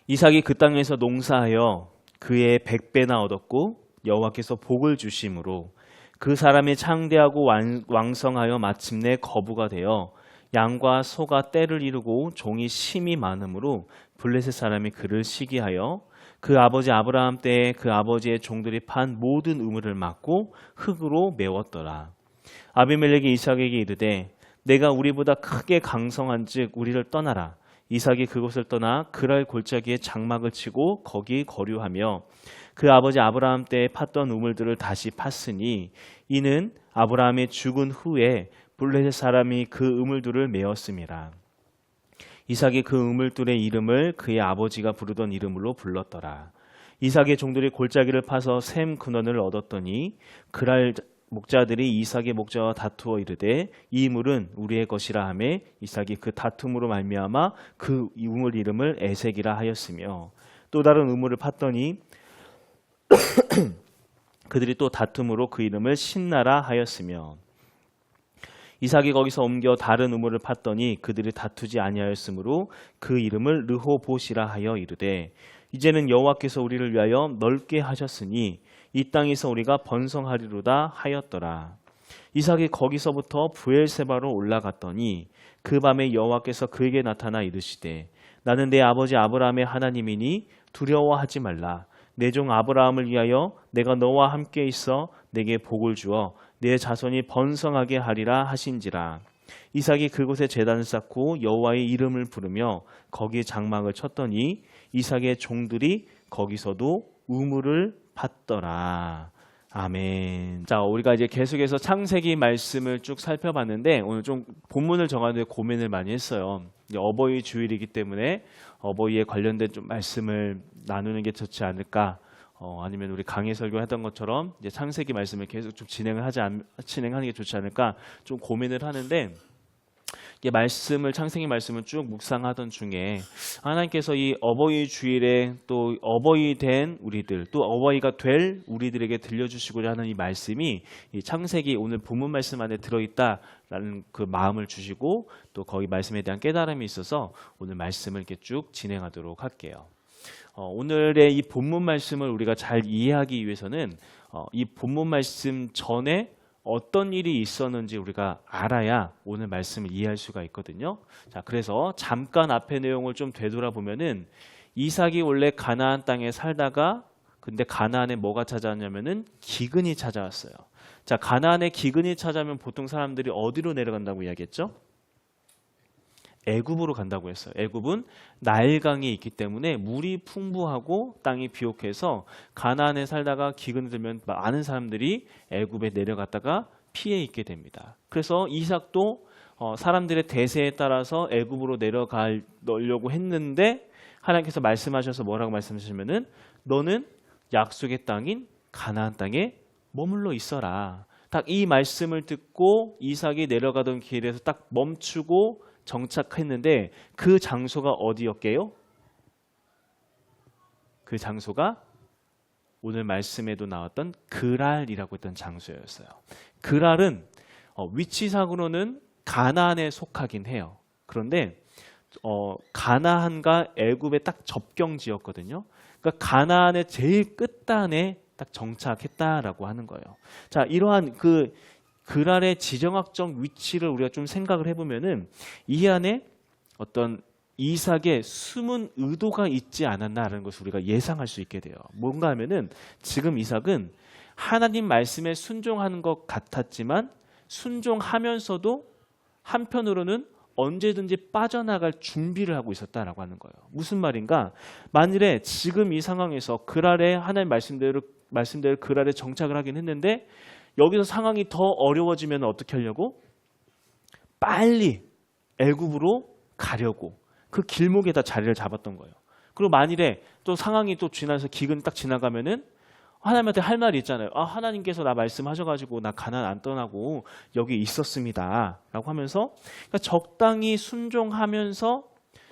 이삭이 그 땅에서 농사하여 그의 100배나 얻었고 여호와께서 복을 주심으로 그 사람이 창대하고 왕성하여 마침내 거부가 되어 양과 소가 떼를 이루고 종이 심이 많으므로 블레셋 사람이 그를 시기하여 그 아버지 아브라함 때에 그 아버지의 종들이 판 모든 우물을 막고 흙으로 메웠더라. 아비멜렉이 이삭에게 이르되 내가 우리보다 크게 강성한즉 우리를 떠나라. 이삭이 그곳을 떠나 그랄 골짜기에 장막을 치고 거기 거류하며 그 아버지 아브라함 때에 팠던 우물들을 다시 팠으니 이는 아브라함이 죽은 후에 블레셋 사람이 그 우물들을 메었음이라. 이삭이 그 우물들의 이름을 그의 아버지가 부르던 이름으로 불렀더라. 이삭의 종들이 골짜기를 파서 샘 근원을 얻었더니 그랄 목자들이 이삭의 목자와 다투어 이르되 이 물은 우리의 것이라 하매 이삭이 그 다툼으로 말미암아 그 우물 이름을 에색이라 하였으며 또 다른 우물을 팠더니 그들이 또 다툼으로 그 이름을 신나라 하였으며 이삭이 거기서 옮겨 다른 우물을 팠더니 그들이 다투지 아니하였으므로 그 이름을 르호봇이라 하여 이르되 이제는 여호와께서 우리를 위하여 넓게 하셨으니 이 땅에서 우리가 번성하리로다 하였더라. 이삭이 거기서부터 브엘세바로 올라갔더니 그 밤에 여호와께서 그에게 나타나 이르시되 나는 내 아버지 아브라함의 하나님이니 두려워하지 말라. 내 종 아브라함을 위하여 내가 너와 함께 있어 내게 복을 주어 내 자손이 번성하게 하리라 하신지라. 이삭이 그곳에 제단을 쌓고 여호와의 이름을 부르며 거기에 장막을 쳤더니 이삭의 종들이 거기서도 우물을 팠더라. 아멘. 자, 우리가 이제 계속해서 창세기 말씀을 쭉 살펴봤는데 오늘 좀 본문을 정하는데 고민을 많이 했어요. 이제 어버이 주일이기 때문에 어버이에 관련된 좀 말씀을 나누는 게 좋지 않을까? 아니면 우리 강의 설교했던 것처럼 이제 창세기 말씀을 계속 좀 진행하는 게 좋지 않을까? 좀 고민을 하는데 이게 창세기 말씀을 쭉 묵상하던 중에 하나님께서 이 어버이 주일에 또 어버이 된 우리들 또 어버이가 될 우리들에게 들려주시고자 하는 이 말씀이 이 창세기 오늘 본문 말씀 안에 들어있다라는 그 마음을 주시고 또 거기 말씀에 대한 깨달음이 있어서 오늘 말씀을 이렇게 쭉 진행하도록 할게요. 오늘의 이 본문 말씀을 우리가 잘 이해하기 위해서는 이 본문 말씀 전에 어떤 일이 있었는지 우리가 알아야 오늘 말씀을 이해할 수가 있거든요. 자, 그래서 잠깐 앞의 내용을 좀 되돌아보면은 이삭이 원래 가나안 땅에 살다가 근데 가나안에 뭐가 찾아왔냐면은 기근이 찾아왔어요. 자, 가나안에 기근이 찾아오면 보통 사람들이 어디로 내려간다고 이야기했죠? 애굽으로 간다고 했어요. 애굽은 나일강이 있기 때문에 물이 풍부하고 땅이 비옥해서 가나안에 살다가 기근이 들면 많은 사람들이 애굽에 내려갔다가 피해 있게 됩니다. 그래서 이삭도 사람들의 대세에 따라서 애굽으로 내려가려고 했는데 하나님께서 말씀하셔서 뭐라고 말씀하시면은 너는 약속의 땅인 가나안 땅에 머물러 있어라. 딱 이 말씀을 듣고 이삭이 내려가던 길에서 딱 멈추고 정착했는데 그 장소가 어디였게요? 그 장소가 오늘 말씀에도 나왔던 그랄이라고 했던 장소였어요. 그랄은 위치상으로는 가나안에 속하긴 해요. 그런데 가나안과 애굽의 딱 접경지였거든요. 그러니까 가나안의 제일 끝단에 딱 정착했다라고 하는 거예요. 자, 이러한 그랄의 지정학적 위치를 우리가 좀 생각을 해보면은 이 안에 어떤 이삭의 숨은 의도가 있지 않았나라는 것을 우리가 예상할 수 있게 돼요. 뭔가 하면은 지금 이삭은 하나님 말씀에 순종하는 것 같았지만 순종하면서도 한편으로는 언제든지 빠져나갈 준비를 하고 있었다라고 하는 거예요. 무슨 말인가? 만일에 지금 이 상황에서 그랄에 하나님 말씀대로 그랄에 정착을 하긴 했는데 여기서 상황이 더 어려워지면 어떻게 하려고? 빨리 애굽으로 가려고 그 길목에다 자리를 잡았던 거예요. 그리고 만일에 또 상황이 또 지나서 기근이 딱 지나가면은 하나님한테 할 말이 있잖아요. 하나님께서 나 말씀하셔가지고 나 가나안 안 떠나고 여기 있었습니다. 라고 하면서 그러니까 적당히 순종하면서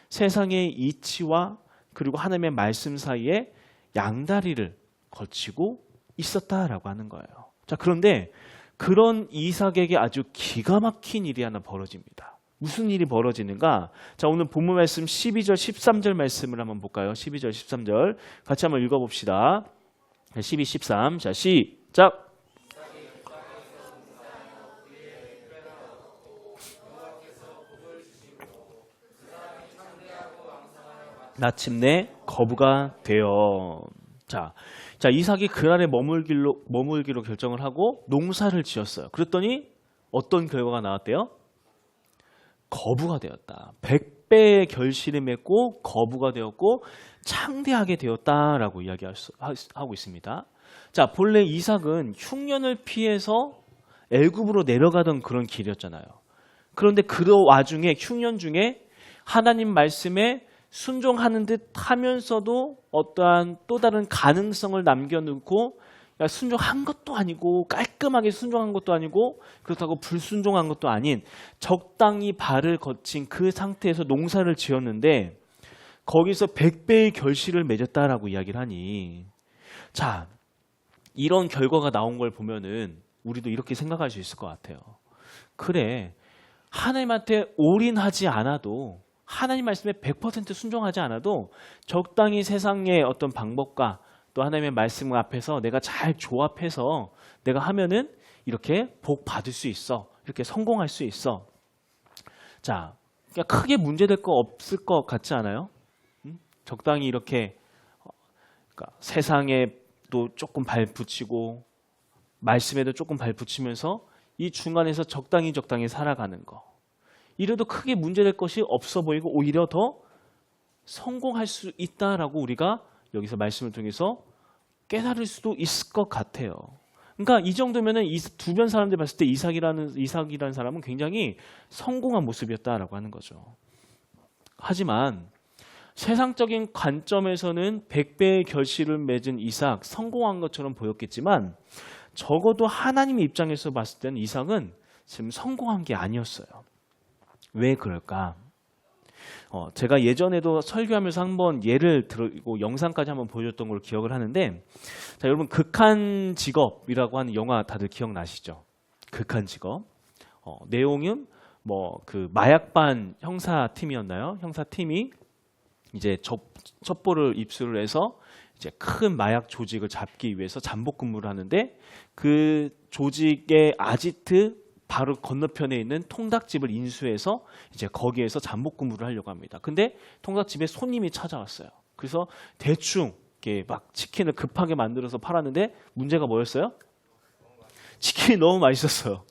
세상의 이치와 그리고 하나님의 말씀 사이에 양다리를 거치고 있었다라고 하는 거예요. 자, 그런데 그런 이삭에게 아주 기가 막힌 일이 하나 벌어집니다. 무슨 일이 벌어지는가? 자, 오늘 본문 말씀 12절, 13절 말씀을 한번 볼까요? 12절, 13절 같이 한번 읽어봅시다. 12, 13. 자, 시작. 마침내 거부가 되어. 자, 이삭이 그날에 머물기로 결정을 하고 농사를 지었어요. 그랬더니 어떤 결과가 나왔대요? 거부가 되었다. 100배의 결실을 맺고 거부가 되었고 창대하게 되었다라고 이야기하고 있습니다. 자, 본래 이삭은 흉년을 피해서 애굽으로 내려가던 그런 길이었잖아요. 그런데 그 와중에 흉년 중에 하나님 말씀에 순종하는 듯 하면서도 어떠한 또 다른 가능성을 남겨놓고 순종한 것도 아니고 깔끔하게 순종한 것도 아니고 그렇다고 불순종한 것도 아닌 적당히 발을 거친 그 상태에서 농사를 지었는데 거기서 100배의 결실을 맺었다라고 이야기를 하니, 자, 이런 결과가 나온 걸 보면은 우리도 이렇게 생각할 수 있을 것 같아요. 그래, 하나님한테 올인하지 않아도, 하나님 말씀에 100% 순종하지 않아도 적당히 세상의 어떤 방법과 또 하나님의 말씀 앞에서 내가 잘 조합해서 내가 하면은 이렇게 복 받을 수 있어. 이렇게 성공할 수 있어. 자, 그러니까 크게 문제될 거 없을 것 같지 않아요? 적당히 이렇게 그러니까 세상에도 조금 발 붙이고 말씀에도 조금 발 붙이면서 이 중간에서 적당히 살아가는 거. 이래도 크게 문제될 것이 없어 보이고 오히려 더 성공할 수 있다라고 우리가 여기서 말씀을 통해서 깨달을 수도 있을 것 같아요. 그러니까 이 정도면은 이 주변 사람들 봤을 때 이삭이라는 사람은 굉장히 성공한 모습이었다라고 하는 거죠. 하지만 세상적인 관점에서는 100배의 결실을 맺은 이삭, 성공한 것처럼 보였겠지만 적어도 하나님의 입장에서 봤을 때는 이삭은 지금 성공한 게 아니었어요. 왜 그럴까? 제가 예전에도 설교하면서 한번 예를 들고 영상까지 한번 보여줬던 걸 기억을 하는데, 자, 여러분 극한 직업이라고 하는 영화 다들 기억나시죠? 극한 직업. 내용은 뭐 그 마약반 형사팀이었나요? 형사팀이 이제 첩보를 입수를 해서 이제 큰 마약 조직을 잡기 위해서 잠복 근무를 하는데 그 조직의 아지트 바로 건너편에 있는 통닭집을 인수해서 이제 거기에서 잠복 근무를 하려고 합니다. 근데 통닭집에 손님이 찾아왔어요. 그래서 대충 이렇게 막 치킨을 급하게 만들어서 팔았는데 문제가 뭐였어요? 치킨이 너무 맛있었어요.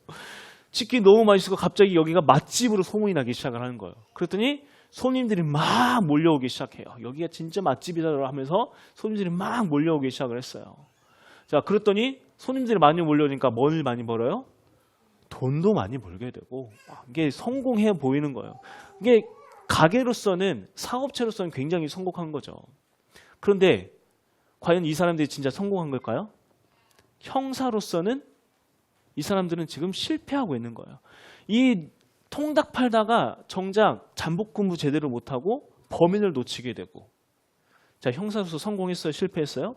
치킨이 너무 맛있어서 갑자기 여기가 맛집으로 소문이 나기 시작을 하는 거예요. 그랬더니 손님들이 막 몰려오기 시작해요. 여기가 진짜 맛집이다 하면서 손님들이 막 몰려오기 시작을 했어요. 자, 그랬더니 손님들이 많이 몰려오니까 뭘 많이 벌어요? 돈도 많이 벌게 되고 이게 성공해 보이는 거예요. 이게 가게로서는, 사업체로서는 굉장히 성공한 거죠. 그런데 과연 이 사람들이 진짜 성공한 걸까요? 형사로서는 이 사람들은 지금 실패하고 있는 거예요. 이 통닭 팔다가 정작 잠복 근무 제대로 못하고 범인을 놓치게 되고, 자, 형사로서 성공했어요? 실패했어요?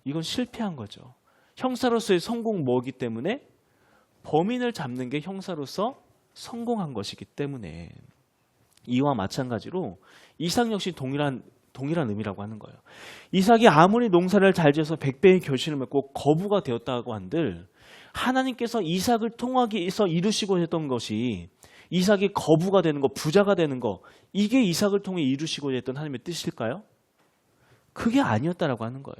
이건 실패한 거죠. 형사로서의 성공 뭐기 때문에? 범인을 잡는 게 형사로서 성공한 것이기 때문에. 이와 마찬가지로 이삭 역시 동일한 의미라고 하는 거예요. 이삭이 아무리 농사를 잘 지어서 100배의 결실을 맺고 거부가 되었다고 한들 하나님께서 이삭을 통하기 위해서 이루시고 했던 것이, 이삭이 거부가 되는 거, 부자가 되는 거, 이게 이삭을 통해 이루시고자 했던 하나님의 뜻일까요? 그게 아니었다라고 하는 거예요.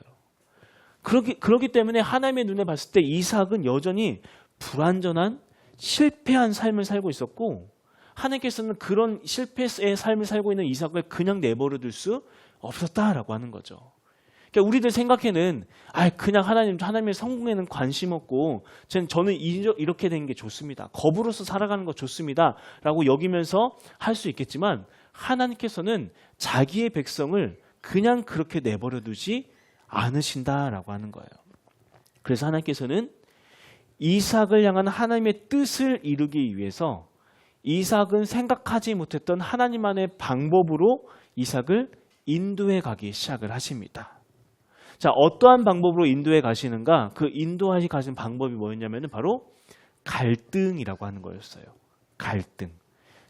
그렇기 때문에 하나님의 눈에 봤을 때 이삭은 여전히 불완전한 실패한 삶을 살고 있었고, 하나님께서는 그런 실패의 삶을 살고 있는 이삭을 그냥 내버려 둘 수 없었다라고 하는 거죠. 그러니까 우리들 생각에는 그냥 하나님의 성공에는 관심 없고 저는 이렇게 되는 게 좋습니다. 거부로서 살아가는 거 좋습니다. 라고 여기면서 할 수 있겠지만 하나님께서는 자기의 백성을 그냥 그렇게 내버려 두지 않으신다라고 하는 거예요. 그래서 하나님께서는 이삭을 향한 하나님의 뜻을 이루기 위해서 이삭은 생각하지 못했던 하나님만의 방법으로 이삭을 인도해 가기 시작을 하십니다. 자, 어떠한 방법으로 인도해 가시는가? 그 인도하시 가신 방법이 뭐였냐면 바로 갈등이라고 하는 거였어요. 갈등.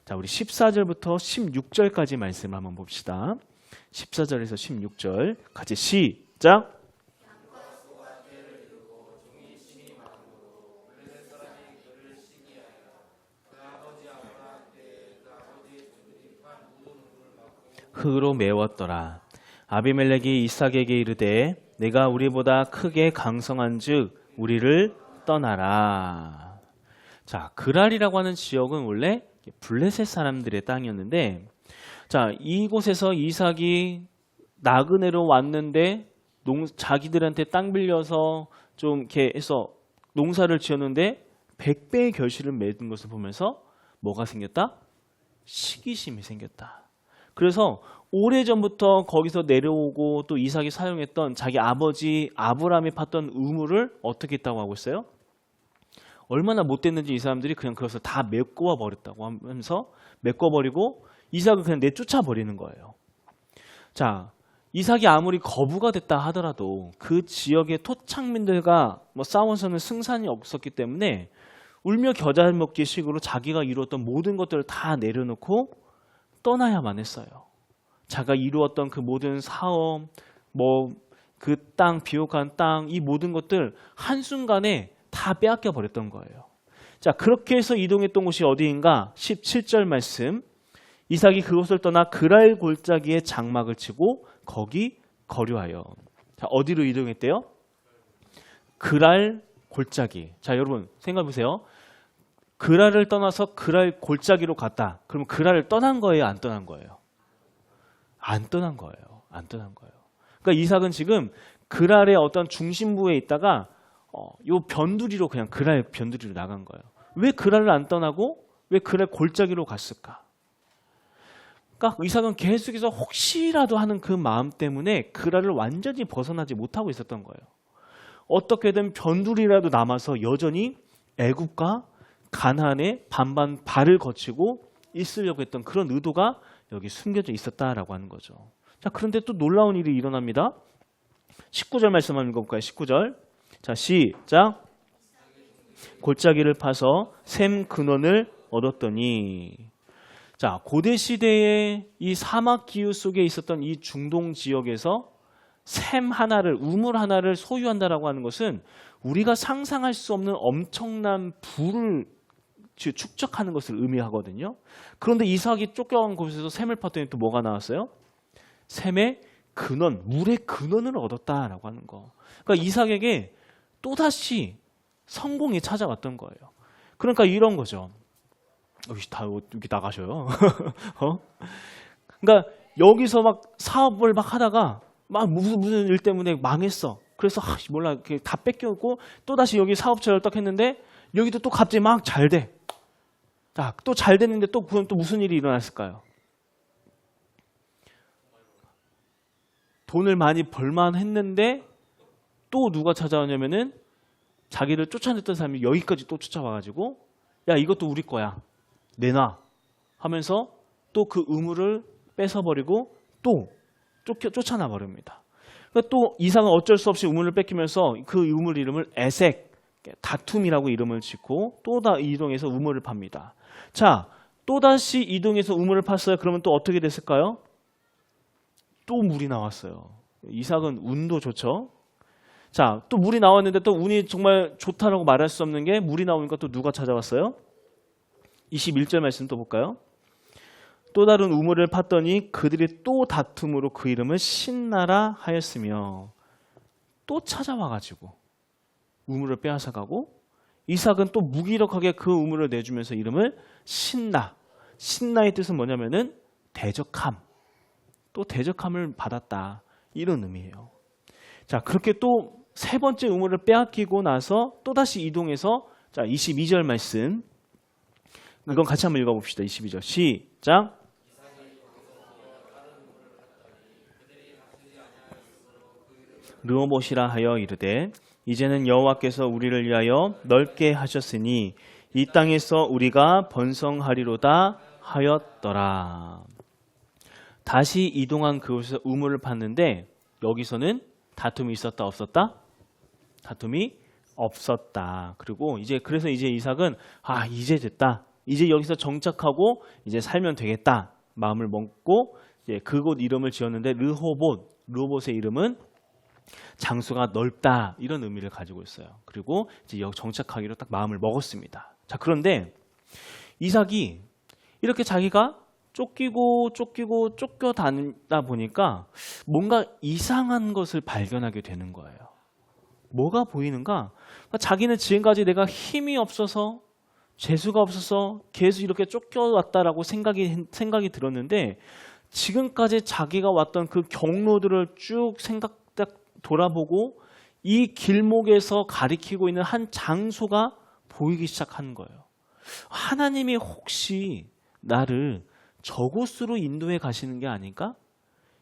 자, 우리 14절부터 16절까지 말씀을 한번 봅시다. 14절에서 16절 같이 시작. 흙으로 메웠더라. 아비멜렉이 이삭에게 이르되 내가 우리보다 크게 강성한즉 우리를 떠나라. 자, 그랄이라고 하는 지역은 원래 블레셋 사람들의 땅이었는데, 자, 이곳에서 이삭이 나그네로 왔는데 자기들한테 땅 빌려서 좀 이렇게 해서 농사를 지었는데 100배의 결실을 맺은 것을 보면서 뭐가 생겼다? 시기심이 생겼다. 그래서 오래전부터 거기서 내려오고 또 이삭이 사용했던 자기 아버지 아브라함이 팠던 우물을 어떻게 했다고 하고 있어요? 얼마나 못됐는지 이 사람들이 그냥 그것을 다 메꿔 버렸다고 하면서 메꿔버리고 이삭을 그냥 내쫓아 버리는 거예요. 자, 이삭이 아무리 거부가 됐다 하더라도 그 지역의 토착민들과 싸워서는 승산이 없었기 때문에 울며 겨자 먹기 식으로 자기가 이루었던 모든 것들을 다 내려놓고 떠나야만 했어요. 자기가 이루었던 그 모든 사업, 그 땅, 비옥한 땅, 이 모든 것들 한순간에 다 빼앗겨 버렸던 거예요. 자, 그렇게 해서 이동했던 곳이 어디인가? 17절 말씀. 이삭이 그곳을 떠나 그랄 골짜기에 장막을 치고 거기 거류하여. 자, 어디로 이동했대요? 그랄 골짜기. 자, 여러분 생각해 보세요. 그랄을 떠나서 그랄 골짜기로 갔다. 그러면 그랄을 떠난 거예요? 안 떠난 거예요? 안 떠난 거예요. 안 떠난 거예요. 그러니까 이삭은 지금 그랄의 어떤 중심부에 있다가 요 변두리로 그냥 그랄 변두리로 나간 거예요. 왜 그랄을 안 떠나고 왜 그랄 골짜기로 갔을까? 그러니까 이삭은 계속해서 혹시라도 하는 그 마음 때문에 그랄을 완전히 벗어나지 못하고 있었던 거예요. 어떻게든 변두리라도 남아서 여전히 애굽과 가나안에 반반 발을 거치고 있으려고 했던 그런 의도가 여기 숨겨져 있었다라고 하는 거죠. 자, 그런데 또 놀라운 일이 일어납니다. 19절 말씀 한번 읽어볼까요? 19절. 자, 시작. 골짜기를 파서 샘 근원을 얻었더니. 자, 고대 시대에 이 사막 기후 속에 있었던 이 중동 지역에서 샘 하나를, 우물 하나를 소유한다라고 하는 것은 우리가 상상할 수 없는 엄청난 부를 축적하는 것을 의미하거든요. 그런데 이삭이 쫓겨간 곳에서 샘을 팠더니 또 뭐가 나왔어요? 샘의 근원, 물의 근원을 얻었다라고 하는 거. 그러니까 이삭에게 또다시 성공이 찾아왔던 거예요. 그러니까 이런 거죠. 다 여기 나가셔요. 그러니까 여기서 막 사업을 막 하다가 막 무슨 일 때문에 망했어. 그래서 몰라 다 뺏겼고 또 다시 여기 사업체를 딱 했는데 여기도 또 갑자기 막 잘 돼. 자, 또 잘 됐는데 또 그건 또 무슨 일이 일어났을까요? 돈을 많이 벌만 했는데 또 누가 찾아오냐면은 자기를 쫓아냈던 사람이 여기까지 또 쫓아와가지고 야, 이것도 우리 거야. 내놔 하면서 또 그 우물을 뺏어버리고 또 쫓아나 버립니다. 그러니까 또 이삭은 어쩔 수 없이 우물을 뺏기면서 그 우물 이름을 에색, 다툼이라고 이름을 짓고 또 이동해서 우물을 팝니다. 자, 또다시 이동해서 우물을 팠어요. 그러면 또 어떻게 됐을까요? 또 물이 나왔어요. 이삭은 운도 좋죠. 자, 또 물이 나왔는데 또 운이 정말 좋다라고 말할 수 없는 게 물이 나오니까 또 누가 찾아왔어요? 21절 말씀 또 볼까요? 또 다른 우물을 팠더니 그들이 또 다툼으로 그 이름을 신나라 하였으며 또 찾아와가지고 우물을 빼앗아가고 이삭은 또 무기력하게 그 우물을 내주면서 이름을 신나. 신나의 뜻은 뭐냐면은 대적함. 또 대적함을 받았다. 이런 의미예요. 자, 그렇게 또 세 번째 우물을 빼앗기고 나서 또다시 이동해서 자, 22절 말씀. 이건 같이 한번 읽어봅시다. 22절. 시작. 르호봇이라 하여 이르되 이제는 여호와께서 우리를 위하여 넓게 하셨으니 이 땅에서 우리가 번성하리로다 하였더라. 다시 이동한 그곳에서 우물을 팠는데 여기서는 다툼이 있었다 없었다? 다툼이 없었다. 그리고 그래서 이제 이삭은 이제 됐다. 이제 여기서 정착하고 이제 살면 되겠다 마음을 먹고 이제 그곳 이름을 지었는데 르호봇의 이름은 장소가 넓다 이런 의미를 가지고 있어요. 그리고 이제 여기 정착하기로 딱 마음을 먹었습니다. 자, 그런데 이삭이 이렇게 자기가 쫓겨다니다 보니까 뭔가 이상한 것을 발견하게 되는 거예요. 뭐가 보이는가? 자기는 지금까지 내가 힘이 없어서 재수가 없어서 계속 이렇게 쫓겨왔다라고 생각이 들었는데 지금까지 자기가 왔던 그 경로들을 쭉 딱 돌아보고 이 길목에서 가리키고 있는 한 장소가 보이기 시작하는 거예요. 하나님이 혹시 나를 저곳으로 인도해 가시는 게 아닐까?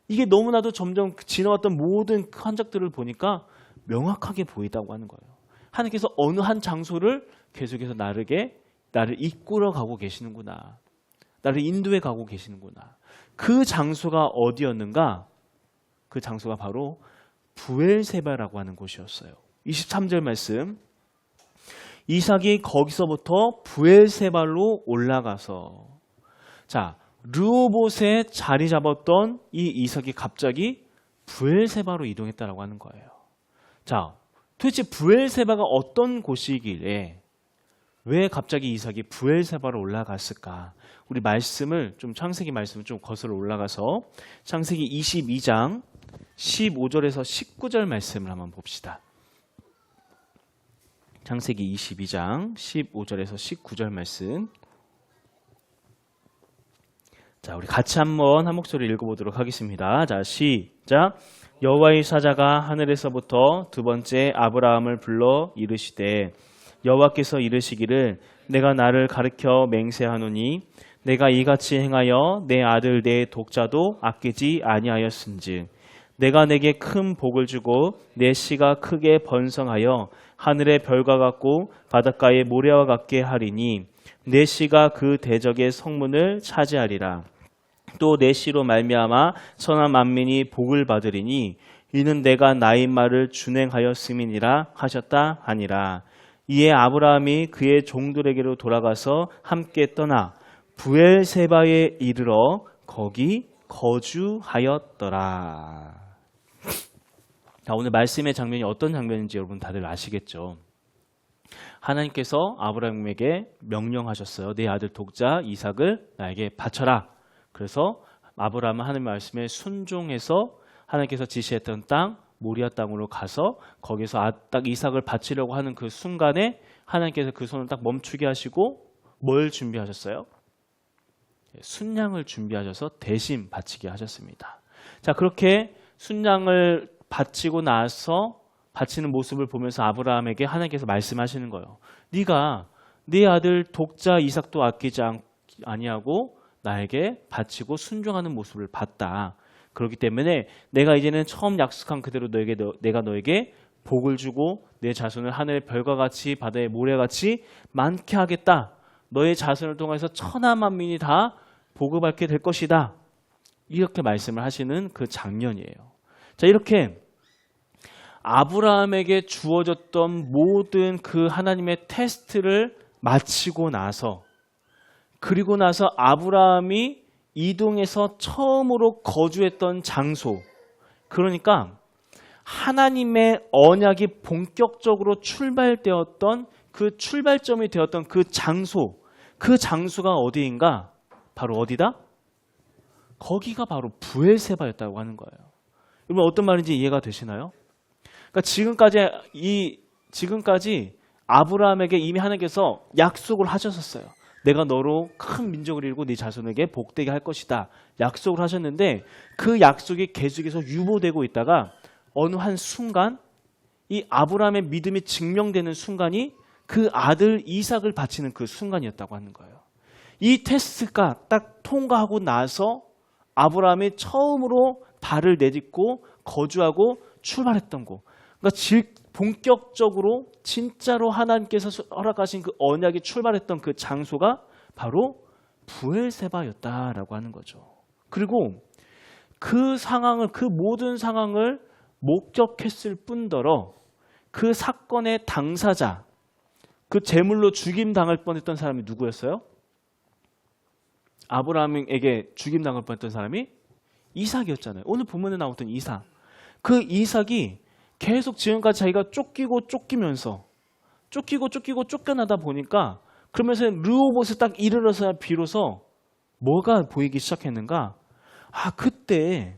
이게 너무나도 점점 지나왔던 모든 흔적들을 보니까 명확하게 보이다고 하는 거예요. 하나님께서 어느 한 장소를 계속해서 나를 이끌어 가고 계시는구나. 나를 인도해 가고 계시는구나. 그 장소가 어디였는가? 그 장소가 바로 부엘세바라고 하는 곳이었어요. 23절 말씀. 이삭이 거기서부터 부엘세바로 올라가서 자, 르호봇에 자리 잡았던 이 이삭이 갑자기 부엘세바로 이동했다라고 하는 거예요. 자, 도대체 부엘세바가 어떤 곳이길래 왜 갑자기 이삭이 부엘세바로 올라갔을까? 우리 말씀을 좀 창세기 말씀을 좀 거슬러 올라가서 창세기 22장 15절에서 19절 말씀을 한번 봅시다. 창세기 22장 15절에서 19절 말씀. 자, 우리 같이 한번 한 목소리 읽어보도록 하겠습니다. 자, 시작. 여호와의 사자가 하늘에서부터 두 번째 아브라함을 불러 이르시되 여호와께서 이르시기를 내가 나를 가르쳐 맹세하노니 내가 이같이 행하여 내 아들 내 독자도 아끼지 아니하였은즉 내가 내게 큰 복을 주고 내 씨가 크게 번성하여 하늘의 별과 같고 바닷가의 모래와 같게 하리니 내 씨가 그 대적의 성문을 차지하리라. 또 내 씨로 말미암아 천하 만민이 복을 받으리니 이는 내가 나의 말을 준행하였음이니라 하셨다 하니라. 이에 아브라함이 그의 종들에게로 돌아가서 함께 떠나 부엘세바에 이르러 거기 거주하였더라. 자, 오늘 말씀의 장면이 어떤 장면인지 여러분 다들 아시겠죠? 하나님께서 아브라함에게 명령하셨어요. 내 아들 독자 이삭을 나에게 바쳐라. 그래서 아브라함은 하나님의 말씀에 순종해서 하나님께서 지시했던 땅 모리아 땅으로 가서 거기서 딱 이삭을 바치려고 하는 그 순간에 하나님께서 그 손을 딱 멈추게 하시고 뭘 준비하셨어요? 순양을 준비하셔서 대신 바치게 하셨습니다. 자, 그렇게 순양을 바치고 나서 바치는 모습을 보면서 아브라함에게 하나님께서 말씀하시는 거예요. 네가 네 아들 독자 이삭도 아끼지 아니하고 나에게 바치고 순종하는 모습을 봤다. 그렇기 때문에 내가 이제는 처음 약속한 그대로 내가 너에게 복을 주고 내 자손을 하늘의 별과 같이 바다의 모래같이 많게 하겠다. 너의 자손을 통해서 천하 만민이 다 복을 받게 될 것이다. 이렇게 말씀을 하시는 그 장면이에요. 자, 이렇게 아브라함에게 주어졌던 모든 그 하나님의 테스트를 마치고 나서 그리고 나서 아브라함이 이동해서 처음으로 거주했던 장소, 그러니까 하나님의 언약이 본격적으로 출발되었던 그 출발점이 되었던 그 장소가 어디인가? 바로 어디다? 거기가 바로 부엘세바였다고 하는 거예요. 여러분 어떤 말인지 이해가 되시나요? 그러니까 지금까지 아브라함에게 이미 하나님께서 약속을 하셨었어요. 내가 너로 큰 민족을 이루고 네 자손에게 복되게 할 것이다. 약속을 하셨는데 그 약속이 계속해서 유보되고 있다가 어느 한 순간 이 아브라함의 믿음이 증명되는 순간이 그 아들 이삭을 바치는 그 순간이었다고 하는 거예요. 이 테스트가 딱 통과하고 나서 아브라함이 처음으로 발을 내딛고 거주하고 출발했던 곳. 그러니까 본격적으로 진짜로 하나님께서 허락하신 그 언약이 출발했던 그 장소가 바로 부엘세바였다라고 하는 거죠. 그리고 그 모든 상황을 목격했을 뿐더러 그 사건의 당사자, 그 제물로 죽임 당할 뻔했던 사람이 누구였어요? 아브라함에게 죽임당할 뻔했던 사람이 이삭이었잖아요. 오늘 본문에 나왔던 이삭. 그 이삭이 계속 지금까지 자기가 쫓기면서 쫓겨나다 보니까 그러면서 르호봇에 딱 이르러서야 비로소 뭐가 보이기 시작했는가? 그때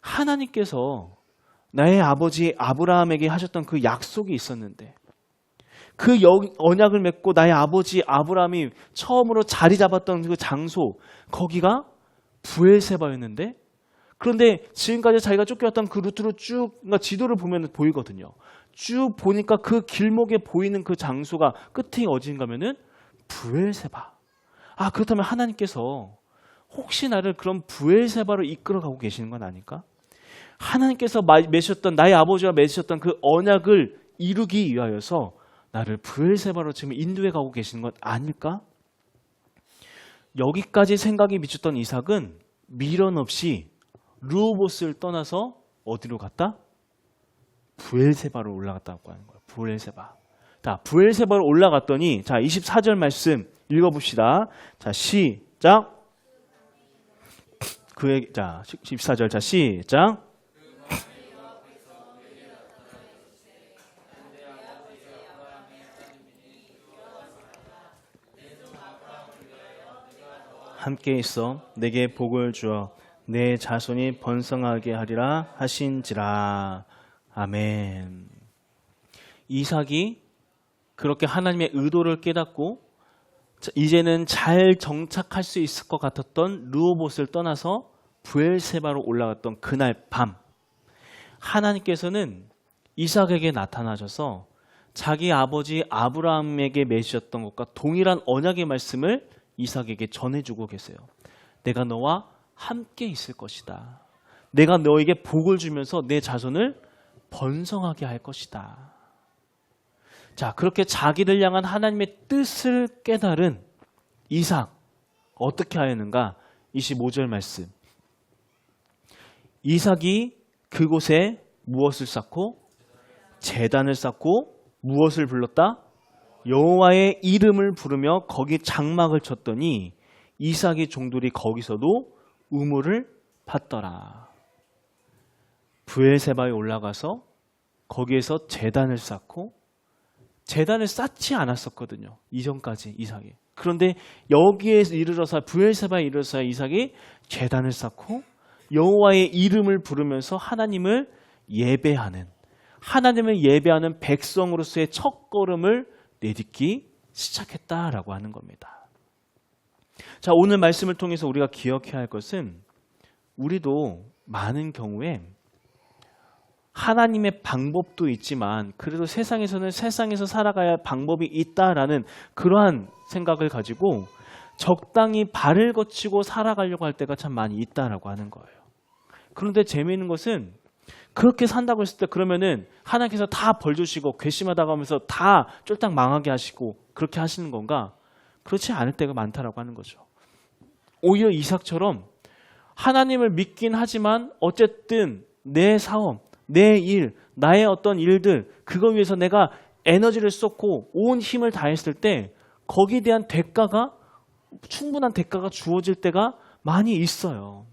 하나님께서 나의 아버지 아브라함에게 하셨던 그 약속이 있었는데 그 언약을 맺고 나의 아버지 아브라함이 처음으로 자리 잡았던 그 장소, 거기가 브엘세바였는데, 그런데 지금까지 자기가 쫓겨왔던 그 루트로 쭉, 그러니까 지도를 보면 보이거든요. 쭉 보니까 그 길목에 보이는 그 장소가 끝이 어딘가 하면은 브엘세바. 그렇다면 하나님께서 혹시 나를 그런 브엘세바로 이끌어가고 계시는 건 아닐까? 하나님께서 맺으셨던, 나의 아버지와 맺으셨던 그 언약을 이루기 위하여서 나를 브엘세바로 지금 인도해 가고 계시는 건 아닐까? 여기까지 생각이 미쳤던 이삭은 미련 없이 르호봇을 떠나서 어디로 갔다? 브엘세바로 올라갔다고 하는 거예요. 브엘세바. 자, 브엘세바로 올라갔더니, 자, 24절 말씀 읽어봅시다. 자, 시작. 자, 14절, 자, 시작. 함께 있어 내게 복을 주어 내 자손이 번성하게 하리라 하신지라. 아멘. 이삭이 그렇게 하나님의 의도를 깨닫고 이제는 잘 정착할 수 있을 것 같았던 르호봇을 떠나서 브엘세바로 올라갔던 그날 밤, 하나님께서는 이삭에게 나타나셔서 자기 아버지 아브라함에게 맺으셨던 것과 동일한 언약의 말씀을 이삭에게 전해주고 계세요. 내가 너와 함께 있을 것이다. 내가 너에게 복을 주면서 내 자손을 번성하게 할 것이다. 자, 그렇게 자기를 향한 하나님의 뜻을 깨달은 이삭, 어떻게 하였는가? 25절 말씀. 이삭이 그곳에 무엇을 쌓고? 제단을 쌓고 무엇을 불렀다? 여호와의 이름을 부르며 거기 장막을 쳤더니 이삭의 종들이 거기서도 우물을 팠더라. 브엘세바에 올라가서 거기에서 제단을 쌓고, 제단을 쌓지 않았었거든요. 이전까지 이삭이. 그런데 여기에 이르러서, 브엘세바에 이르러서 이삭이 제단을 쌓고 여호와의 이름을 부르면서 하나님을 예배하는, 하나님을 예배하는 백성으로서의 첫 걸음을 내딛기 시작했다라고 하는 겁니다. 자, 오늘 말씀을 통해서 우리가 기억해야 할 것은, 우리도 많은 경우에 하나님의 방법도 있지만 그래도 세상에서는 세상에서 살아가야 할 방법이 있다라는 그러한 생각을 가지고 적당히 발을 거치고 살아가려고 할 때가 참 많이 있다라고 하는 거예요. 그런데 재미있는 것은, 그렇게 산다고 했을 때 그러면은 하나님께서 다 벌 주시고 괘씸하다고 하면서 다 쫄딱 망하게 하시고 그렇게 하시는 건가? 그렇지 않을 때가 많다라고 하는 거죠. 오히려 이삭처럼 하나님을 믿긴 하지만 어쨌든 내 사업, 내 일, 나의 어떤 일들, 그거 위해서 내가 에너지를 쏟고 온 힘을 다했을 때 거기에 대한 대가가, 충분한 대가가 주어질 때가 많이 있어요.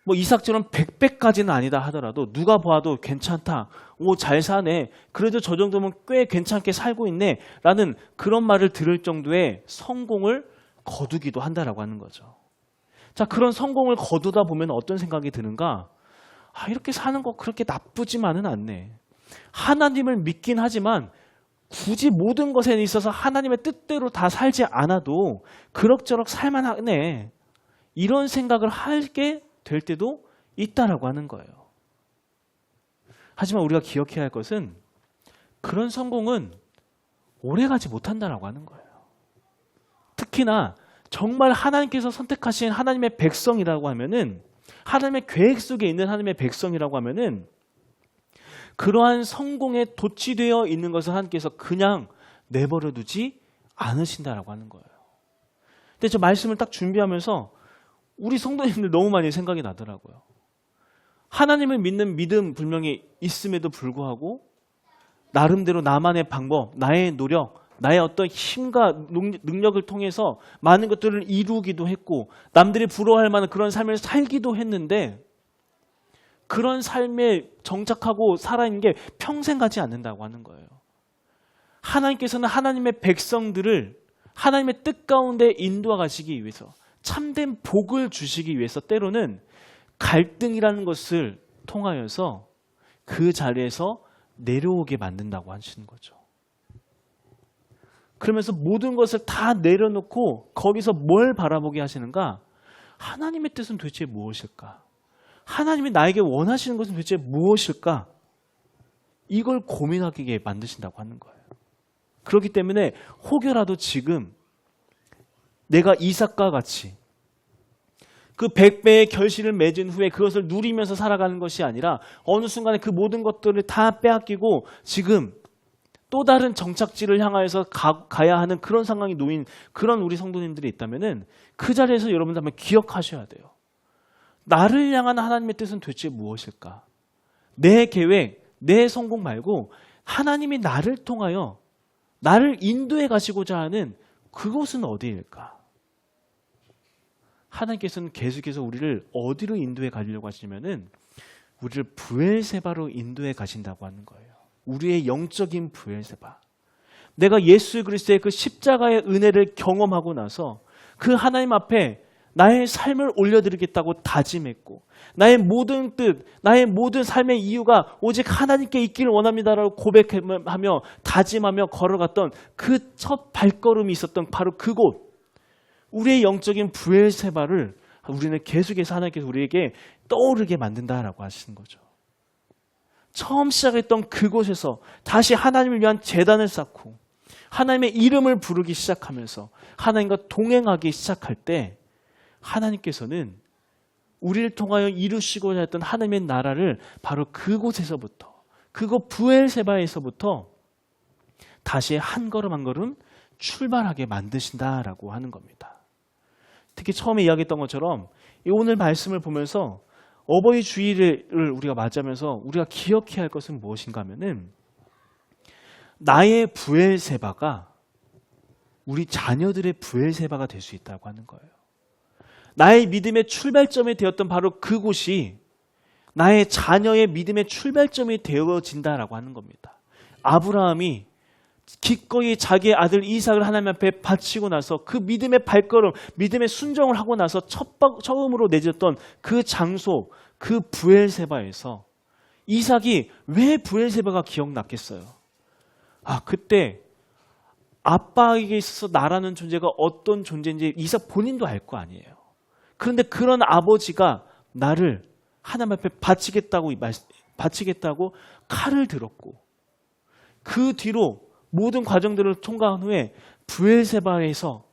뭐 이삭처럼 100배까지는 아니다 하더라도 누가 봐도 괜찮다, 오 잘 사네, 그래도 저 정도면 꽤 괜찮게 살고 있네 라는 그런 말을 들을 정도의 성공을 거두기도 한다라고 하는 거죠. 자, 그런 성공을 거두다 보면 어떤 생각이 드는가? 이렇게 사는 거 그렇게 나쁘지만은 않네. 하나님을 믿긴 하지만 굳이 모든 것에 있어서 하나님의 뜻대로 다 살지 않아도 그럭저럭 살만하네, 이런 생각을 하게 될 때도 있다라고 하는 거예요. 하지만 우리가 기억해야 할 것은, 그런 성공은 오래가지 못한다라고 하는 거예요. 특히나 정말 하나님께서 선택하신 하나님의 백성이라고 하면은, 하나님의 계획 속에 있는 하나님의 백성이라고 하면은, 그러한 성공에 도취되어 있는 것을 하나님께서 그냥 내버려 두지 않으신다라고 하는 거예요. 근데 저 말씀을 딱 준비하면서 우리 성도님들 너무 많이 생각이 나더라고요. 하나님을 믿는 믿음 분명히 있음에도 불구하고 나름대로 나만의 방법, 나의 노력, 나의 어떤 힘과 능력을 통해서 많은 것들을 이루기도 했고 남들이 부러워할 만한 그런 삶을 살기도 했는데 그런 삶에 정착하고 살아있는 게 평생 가지 않는다고 하는 거예요. 하나님께서는 하나님의 백성들을 하나님의 뜻 가운데 인도하 가시기 위해서 참된 복을 주시기 위해서 때로는 갈등이라는 것을 통하여서 그 자리에서 내려오게 만든다고 하시는 거죠. 그러면서 모든 것을 다 내려놓고 거기서 뭘 바라보게 하시는가? 하나님의 뜻은 도대체 무엇일까? 하나님이 나에게 원하시는 것은 도대체 무엇일까? 이걸 고민하게 만드신다고 하는 거예요. 그렇기 때문에 혹여라도 지금 내가 이삭과 같이 그 100배의 결실을 맺은 후에 그것을 누리면서 살아가는 것이 아니라 어느 순간에 그 모든 것들을 다 빼앗기고 지금 또 다른 정착지를 향하여서 가야 하는 그런 상황이 놓인 그런 우리 성도님들이 있다면은 그 자리에서 여러분들 한번 기억하셔야 돼요. 나를 향한 하나님의 뜻은 도대체 무엇일까? 내 계획, 내 성공 말고 하나님이 나를 통하여 나를 인도해 가시고자 하는 그곳은 어디일까? 하나님께서는 계속해서 우리를 어디로 인도해 가려고 하시냐면은 우리를 브엘세바로 인도해 가신다고 하는 거예요. 우리의 영적인 브엘세바. 내가 예수 그리스도의 그 십자가의 은혜를 경험하고 나서 그 하나님 앞에 나의 삶을 올려드리겠다고 다짐했고 나의 모든 뜻, 나의 모든 삶의 이유가 오직 하나님께 있기를 원합니다라고 고백하며 다짐하며 걸어갔던 그 첫 발걸음이 있었던 바로 그곳, 우리의 영적인 브엘세바를 우리는 계속해서 하나님께서 우리에게 떠오르게 만든다라고 하시는 거죠. 처음 시작했던 그곳에서 다시 하나님을 위한 제단을 쌓고 하나님의 이름을 부르기 시작하면서 하나님과 동행하기 시작할 때 하나님께서는 우리를 통하여 이루시고자 했던 하나님의 나라를 바로 그곳에서부터, 그곳 브엘세바에서부터 다시 한 걸음 한 걸음 출발하게 만드신다라고 하는 겁니다. 특히 처음에 이야기했던 것처럼 오늘 말씀을 보면서 어버이 주일을 우리가 맞이하면서 우리가 기억해야 할 것은 무엇인가 하면은 나의 브엘세바가 우리 자녀들의 브엘세바가 될 수 있다고 하는 거예요. 나의 믿음의 출발점이 되었던 바로 그곳이 나의 자녀의 믿음의 출발점이 되어진다라고 하는 겁니다. 아브라함이 기꺼이 자기의 아들 이삭을 하나님 앞에 바치고 나서 그 믿음의 발걸음, 믿음의 순종을 하고 나서 처음으로 내줬던 그 장소, 그 브엘세바에서 이삭이 왜 브엘세바가 기억났겠어요? 그때 아빠에게 있어서 나라는 존재가 어떤 존재인지 이삭 본인도 알 거 아니에요. 그런데 그런 아버지가 나를 하나님 앞에 바치겠다고 칼을 들었고 그 뒤로 모든 과정들을 통과한 후에 브엘세바에서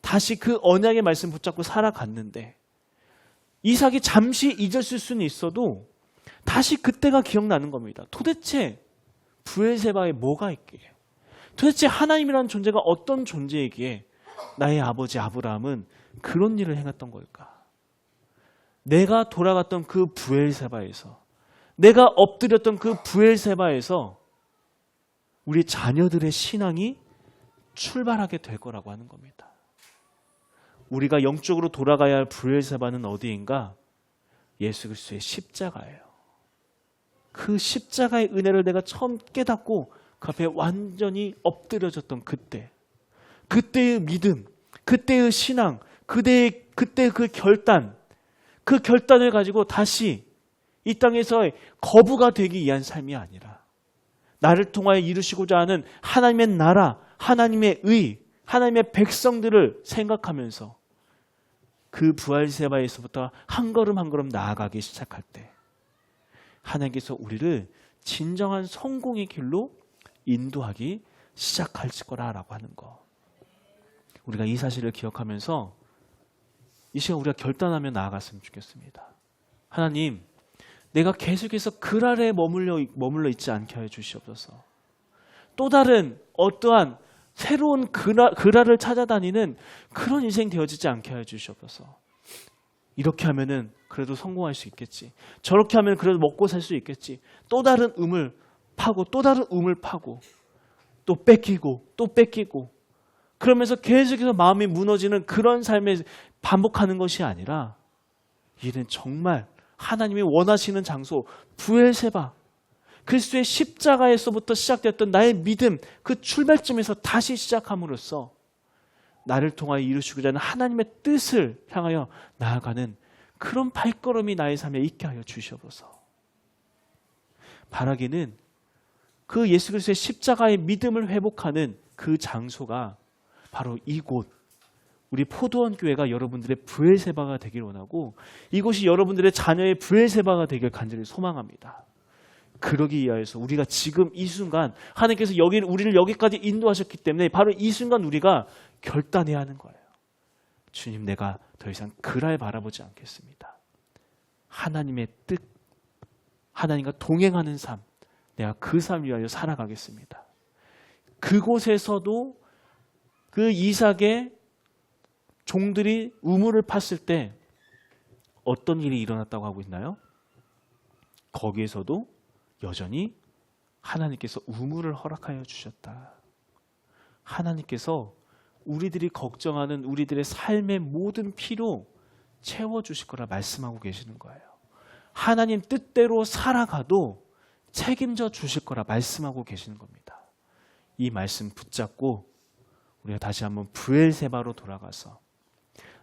다시 그 언약의 말씀 붙잡고 살아갔는데 이삭이 잠시 잊었을 수는 있어도 다시 그때가 기억나는 겁니다. 도대체 브엘세바에 뭐가 있기에, 도대체 하나님이라는 존재가 어떤 존재이기에 나의 아버지 아브라함은 그런 일을 행했던 걸까? 내가 돌아갔던 그 브엘세바에서, 내가 엎드렸던 그 브엘세바에서 우리 자녀들의 신앙이 출발하게 될 거라고 하는 겁니다. 우리가 영적으로 돌아가야 할 브엘세바는 어디인가? 예수 그리스도의 십자가예요. 그 십자가의 은혜를 내가 처음 깨닫고 그 앞에 완전히 엎드려졌던 그때의 믿음, 그때의 신앙, 그때 그 결단, 그 결단을 가지고 다시 이 땅에서의 거부가 되기 위한 삶이 아니라 나를 통하여 이루시고자 하는 하나님의 나라, 하나님의 의, 하나님의 백성들을 생각하면서 그 브엘세바에서부터 한 걸음 한 걸음 나아가기 시작할 때 하나님께서 우리를 진정한 성공의 길로 인도하기 시작할 거라고 하는 거. 우리가 이 사실을 기억하면서 이 시간 우리가 결단하며 나아갔으면 좋겠습니다. 하나님, 내가 계속해서 글 아래에 머물러 있지 않게 하여 주시옵소서. 또 다른 어떠한 새로운 글알을 찾아다니는 그런 인생 되어지지 않게 하여 주시옵소서. 이렇게 하면은 그래도 성공할 수 있겠지. 저렇게 하면 그래도 먹고 살 수 있겠지. 또 다른 음을 파고 또 다른 음을 파고 또 뺏기고 또 뺏기고 그러면서 계속해서 마음이 무너지는 그런 삶을 반복하는 것이 아니라 이는 정말 하나님이 원하시는 장소 부엘세바, 그리스도의 십자가에서부터 시작됐던 나의 믿음, 그 출발점에서 다시 시작함으로써 나를 통하여 이루시고자 하는 하나님의 뜻을 향하여 나아가는 그런 발걸음이 나의 삶에 있게 하여 주시옵소서. 바라기는 그 예수 그리스도의 십자가의 믿음을 회복하는 그 장소가 바로 이곳, 우리 포도원 교회가 여러분들의 브엘세바가 되길 원하고 이곳이 여러분들의 자녀의 브엘세바가 되길 간절히 소망합니다. 그러기 위하여서 우리가 지금 이 순간 하나님께서 우리를 여기까지 인도하셨기 때문에 바로 이 순간 우리가 결단해야 하는 거예요. 주님, 내가 더 이상 그랄 바라보지 않겠습니다. 하나님의 뜻, 하나님과 동행하는 삶, 내가 그 삶을 위하여 살아가겠습니다. 그곳에서도 그 이삭의 종들이 우물을 팠을 때 어떤 일이 일어났다고 하고 있나요? 거기에서도 여전히 하나님께서 우물을 허락하여 주셨다. 하나님께서 우리들이 걱정하는 우리들의 삶의 모든 필요 채워주실 거라 말씀하고 계시는 거예요. 하나님 뜻대로 살아가도 책임져 주실 거라 말씀하고 계시는 겁니다. 이 말씀 붙잡고 우리가 다시 한번 브엘세바로 돌아가서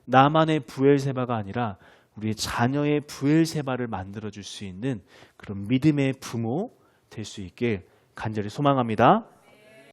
나만의 브엘세바가 아니라 우리의 자녀의 브엘세바를 만들어줄 수 있는 그런 믿음의 부모 될 수 있길 간절히 소망합니다.